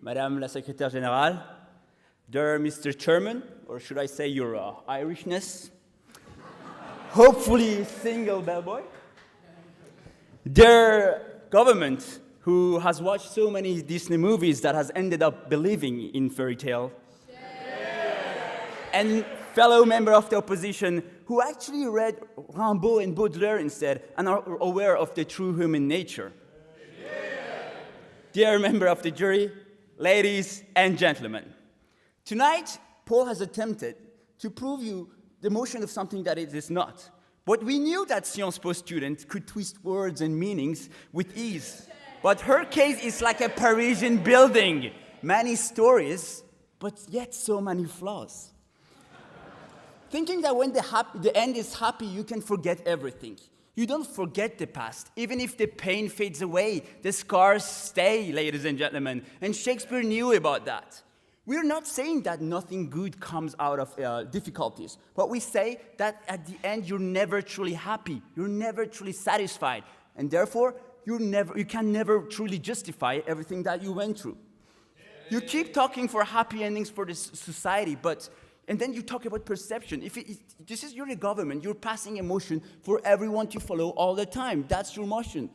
Madame la Secrétaire Générale, dear Mr. Chairman, or should I say your Irishness, hopefully single bellboy, dear government who has watched so many Disney movies that has ended up believing in fairy tale, and fellow member of the opposition who actually read Rimbaud and Baudelaire instead and are aware of the true human nature. Dear member of the jury, ladies and gentlemen, tonight Paul has attempted to prove you the motion of something that it is not. But we knew that Sciences Po students could twist words and meanings with ease. But her case is like a Parisian building. Many stories, but yet so many flaws. Thinking that when the end is happy, you can forget everything. You don't forget the past. Even if the pain fades away, the scars stay, ladies and gentlemen. And Shakespeare knew about that. We're not saying that nothing good comes out of difficulties, but we say that at the end, you're never truly happy. You're never truly satisfied. And therefore, you can never truly justify everything that you went through. You keep talking for happy endings for this society, and then you talk about perception. You're the government, you're passing a motion for everyone to follow all the time. That's your motion.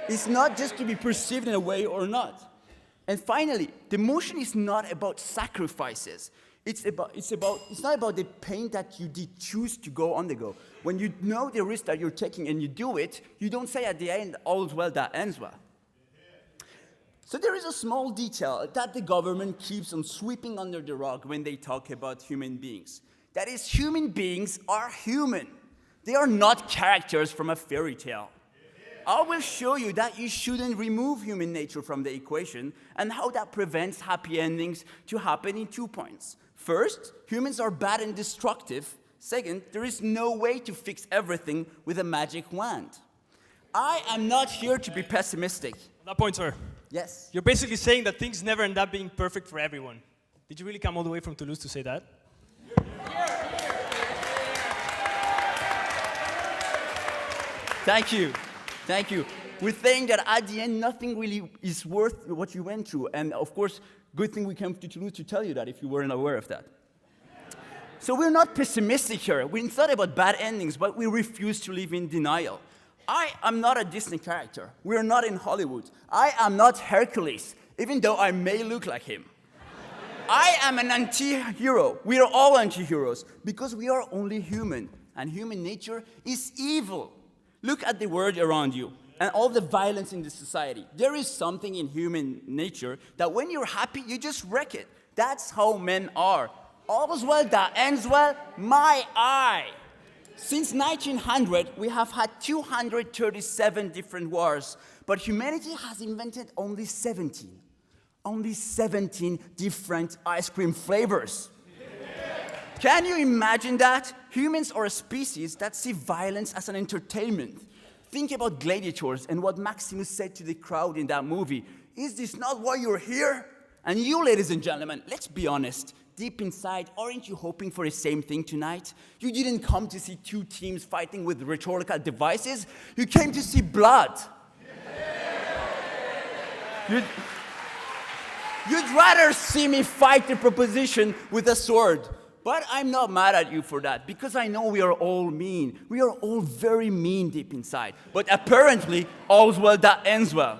It's not just to be perceived in a way or not. And finally, the motion is not about sacrifices. It's not about the pain that you did choose to go on the go. When you know the risk that you're taking and you do it, you don't say at the end, all's well that ends well. So there is a small detail that the government keeps on sweeping under the rug when they talk about human beings. That is, human beings are human. They are not characters from a fairy tale. I will show you that you shouldn't remove human nature from the equation and how that prevents happy endings to happen in 2 points. First, humans are bad and destructive. Second, there is no way to fix everything with a magic wand. I am not here to be pessimistic. On that point, sir. Yes. You're basically saying that things never end up being perfect for everyone. Did you really come all the way from Toulouse to say that? Thank you. Thank you. We're saying that at the end, nothing really is worth what you went through. And of course, good thing we came to Toulouse to tell you that if you weren't aware of that. So we're not pessimistic here. We thought about bad endings, but we refuse to live in denial. I am not a Disney character. We're not in Hollywood. I am not Hercules, even though I may look like him. I am an anti-hero. We are all anti-heroes because we are only human, and human nature is evil. Look at the world around you and all the violence in the society. There is something in human nature that when you're happy, you just wreck it. That's how men are. All's well that ends well, my eye. Since 1900, we have had 237 different wars, but humanity has invented only 17. Only 17 different ice cream flavors. Can you imagine that? Humans are a species that see violence as an entertainment. Think about gladiators and what Maximus said to the crowd in that movie. Is this not why you're here? And you, ladies and gentlemen, let's be honest. Deep inside, aren't you hoping for the same thing tonight? You didn't come to see two teams fighting with rhetorical devices. You came to see blood. You'd rather see me fight the proposition with a sword. But I'm not mad at you for that, because I know we are all mean. We are all very mean deep inside. But apparently, all's well that ends well.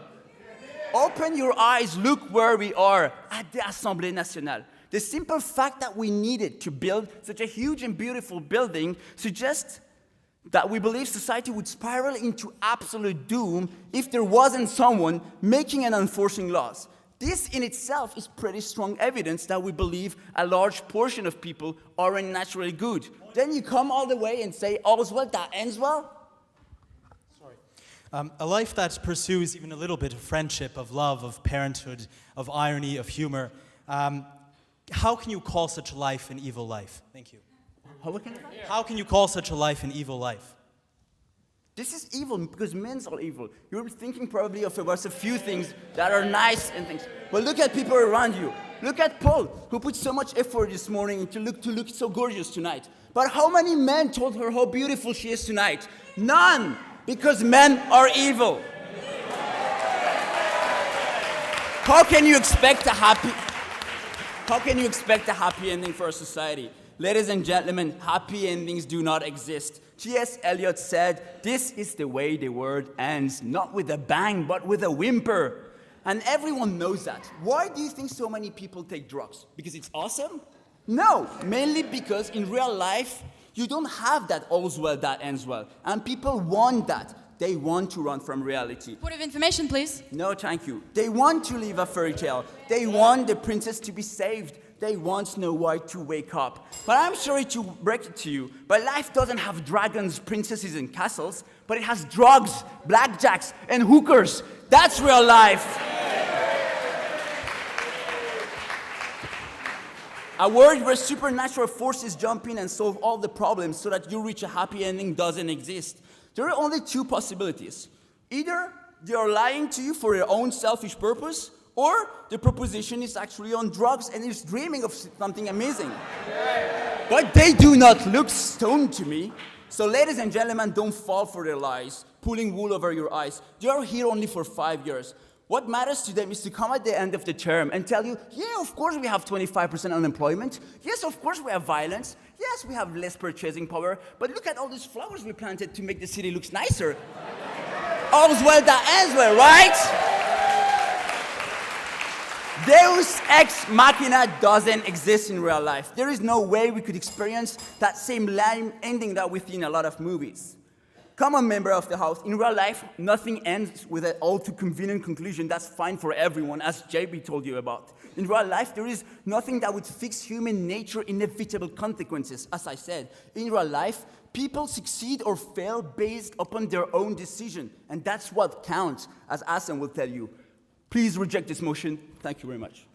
Open your eyes, look where we are, at the Assemblée Nationale. The simple fact that we needed to build such a huge and beautiful building suggests that we believe society would spiral into absolute doom if there wasn't someone making and enforcing laws. This in itself is pretty strong evidence that we believe a large portion of people aren't naturally good. Then you come all the way and say, all's well that ends well? A life that pursues even a little bit of friendship, of love, of parenthood, of irony, of humor. How can you call such a life an evil life? Thank you. How can you call such a life an evil life? This is evil because men are evil. You're thinking probably of about a few things that are nice and things. But look at people around you. Look at Paul, who put so much effort this morning to look so gorgeous tonight. But how many men told her how beautiful she is tonight? None, because men are evil. How can you expect a happy ending for a society? Ladies and gentlemen, happy endings do not exist. T.S. Eliot said, "This is the way the world ends, not with a bang, but with a whimper." And everyone knows that. Why do you think so many people take drugs? Because it's awesome? No, mainly because in real life, you don't have that all's well that ends well. And people want that. They want to run from reality. Point of information, please. No, thank you. They want to live a fairy tale. They want the princess to be saved. They want Snow White to wake up. But I'm sorry to break it to you, but life doesn't have dragons, princesses, and castles, but it has drugs, blackjacks, and hookers. That's real life. A world where supernatural forces jump in and solve all the problems so that you reach a happy ending doesn't exist. There are only two possibilities. Either they are lying to you for their own selfish purpose, or the proposition is actually on drugs and is dreaming of something amazing. But they do not look stoned to me. So ladies and gentlemen, don't fall for their lies, pulling wool over your eyes. They are here only for 5 years. What matters to them is to come at the end of the term and tell you, yeah, of course we have 25% unemployment. Yes, of course we have violence. Yes, we have less purchasing power. But look at all these flowers we planted to make the city look nicer. All's well that ends well, right? Deus ex machina doesn't exist in real life. There is no way we could experience that same lame ending that we see in a lot of movies. Come on, member of the house, in real life, nothing ends with an all too convenient conclusion that's fine for everyone, as JB told you about. In real life, there is nothing that would fix human nature inevitable consequences, as I said. In real life, people succeed or fail based upon their own decision, and that's what counts, as Asen will tell you. Please reject this motion. Thank you very much.